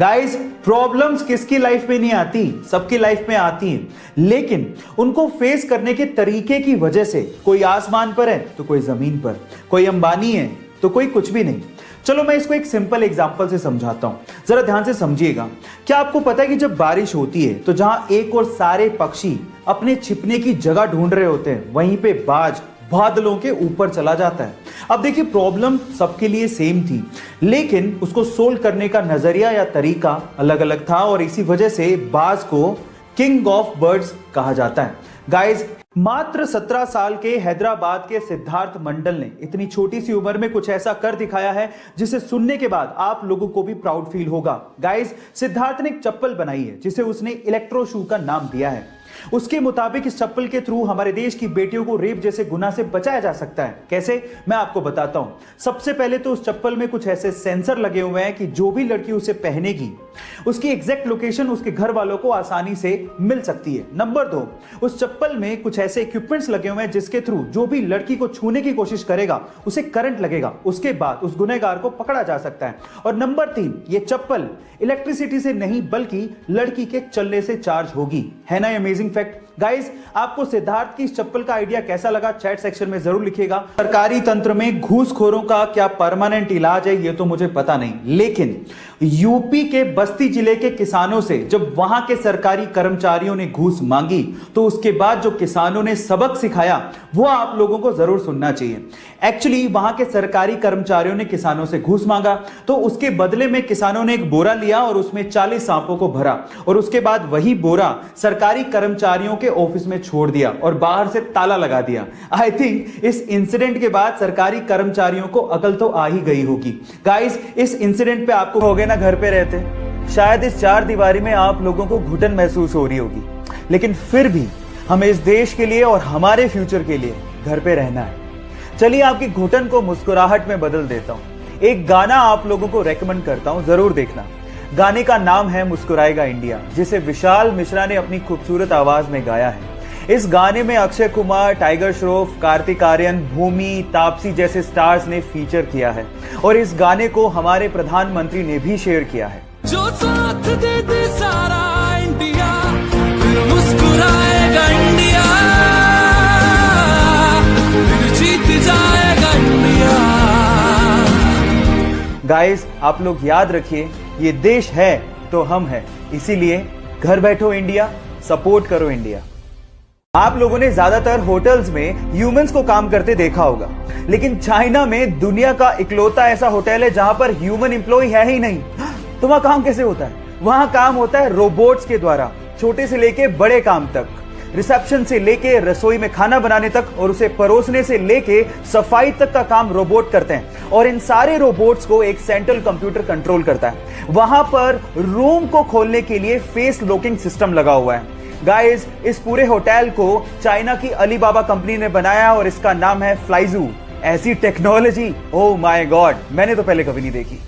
Guys, problems किसकी life में नहीं आती, सबकी लाइफ में आती हैं, लेकिन उनको फेस करने के तरीके की वजह से कोई आसमान पर है तो कोई जमीन पर, कोई अंबानी है तो कोई कुछ भी नहीं। चलो मैं इसको एक सिंपल एग्जांपल से समझाता हूं, जरा ध्यान से समझिएगा। क्या आपको पता है कि जब बारिश होती है तो जहां एक और सारे पक्षी अपने छिपने की जगह ढूंढ रहे होते हैं, वहीं पे बाज बादलों के ऊपर चला जाता है। अब देखिए, प्रॉब्लम सबके लिए सेम थी, लेकिन उसको सोल्व करने का नजरिया या तरीका अलग अलग था, और इसी वजह से बाज को किंग ऑफ बर्ड्स कहा जाता है। गाइस, मात्र 17 साल के हैदराबाद के सिद्धार्थ मंडल ने इतनी छोटी सी उम्र में कुछ ऐसा कर दिखाया है जिसे सुनने के बाद आप लोगों को भी प्राउड फील होगा। गाइस, सिद्धार्थ ने एक चप्पल बनाई है जिसे उसने इलेक्ट्रो शू का नाम दिया है। उसके मुताबिक इस चप्पल के थ्रू हमारे देश की बेटियों को रेप जैसे गुनाह से बचाया जा सकता है। कैसे, मैं आपको बताता हूं। सबसे पहले तो उस चप्पल में कुछ ऐसे सेंसर लगे हुए हैं कि जो भी लड़की उसे पहनेगी उसकी एग्जैक्ट लोकेशन उसके घर वालों को आसानी से मिल सकती है। नंबर 2, उस चप्पल में कुछ ऐसे इक्विपमेंट्स लगे हुए हैं जिसके थ्रू जो भी लड़की को छूने की कोशिश करेगा उसे करंट लगेगा, उसके बाद उस गुनहगार को पकड़ा जा सकता है। और नंबर 3, ये चप्पल इलेक्ट्रिसिटी से नहीं बल्कि लड़की के चलने से चार्ज होगी। है ना अमेजिंग फैक्ट। गाइस, आपको सिद्धार्थ की इस चप्पल का आइडिया कैसा लगा चैट सेक्शन में जरूर लिखिएगा। सरकारी तंत्र में घूसखोरों का क्या परमानेंट इलाज है ये तो मुझे पता नहीं, लेकिन यूपी के बस्ती जिले के किसानों से जब वहां के सरकारी कर्मचारियों ने घूस मांगी तो उसके बाद जो किसानों ने सबक सिखाया वो आप लोगों को जरूर सुनना चाहिए। एक्चुअली वहां के सरकारी कर्मचारियों ने किसानों से घूस मांगा तो उसके बदले में किसानों ने एक बोरा लिया और उसमें 40 सांपों को भरा, और उसके बाद वही बोरा सरकारी कर्मचारियों के ऑफिस में छोड़ दिया और बाहर से ताला लगा दिया। आई थिंक इस इंसिडेंट के बाद सरकारी कर्मचारियों को अकल तो आ ही गई होगी। गाइस, इस इंसिडेंट पे आपको हो गए ना, घर पे रहते शायद इस 4 दीवारी में आप लोगों को घुटन महसूस हो रही होगी, लेकिन फिर भी हमें इस देश के लिए और हमारे फ्यूचर के लिए घर पे रहना है। चलिए आपकी घुटन को मुस्कुराहट में बदल देता हूं। एक गाना आप लोगों को रेकमेंड करता हूं, जरूर देखना। गाने का नाम है मुस्कुराएगा इंडिया, जिसे विशाल मिश्रा ने अपनी खूबसूरत आवाज में गाया है। इस गाने में अक्षय कुमार, टाइगर श्रॉफ, कार्तिक आर्यन, भूमि, तापसी जैसे स्टार्स ने फीचर किया है, और इस गाने को हमारे प्रधानमंत्री ने भी शेयर किया है। जो साथ दे दे सारा इंडिया, फिर मुस्कुराएगा इंडिया, फिर जीत जाएगा इंडिया। गाइस, आप लोग याद रखिए, ये देश है तो हम हैं, इसीलिए घर बैठो इंडिया, सपोर्ट करो इंडिया। आप लोगों ने ज्यादातर होटल्स में ह्यूमंस को काम करते देखा होगा, लेकिन चाइना में दुनिया का इकलौता ऐसा होटल है जहां पर ह्यूमन एम्प्लॉय है ही नहीं। तो वहां काम कैसे होता है? वहां काम होता है रोबोट्स के द्वारा, छोटे से लेके बड़े काम तक, रिसेप्शन से लेके रसोई में खाना बनाने तक, और उसे परोसने से लेके सफाई तक का काम रोबोट करते हैं। और इन सारे रोबोट्स को एक सेंट्रल कंप्यूटर कंट्रोल करता है। वहां पर रूम को खोलने के लिए फेस लॉकिंग सिस्टम लगा हुआ है। गाइस, इस पूरे होटल को चाइना की अलीबाबा कंपनी ने बनाया और इसका नाम है फ्लाइजू। ऐसी टेक्नोलॉजी, ओह माय गॉड, मैंने तो पहले कभी नहीं देखी।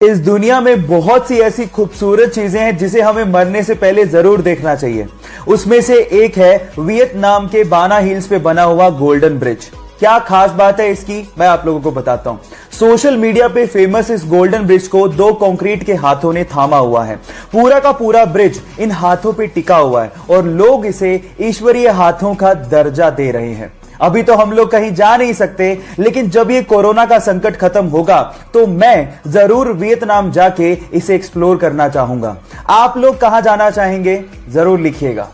इस दुनिया में बहुत सी ऐसी खूबसूरत चीजें हैं जिसे हमें मरने से पहले जरूर देखना चाहिए। उसमें से एक है वियतनाम के बाना हिल्स पे बना हुआ गोल्डन ब्रिज। क्या खास बात है इसकी, मैं आप लोगों को बताता हूं। सोशल मीडिया पे फेमस इस गोल्डन ब्रिज को 2 कंक्रीट के हाथों ने थामा हुआ है। पूरा का पूरा ब्रिज इन हाथों पे टिका हुआ है और लोग इसे ईश्वरीय हाथों का दर्जा दे रहे हैं। अभी तो हम लोग कहीं जा नहीं सकते, लेकिन जब ये कोरोना का संकट खत्म होगा तो मैं जरूर वियतनाम जाके इसे एक्सप्लोर करना चाहूंगा। आप लोग कहां जाना चाहेंगे जरूर लिखिएगा।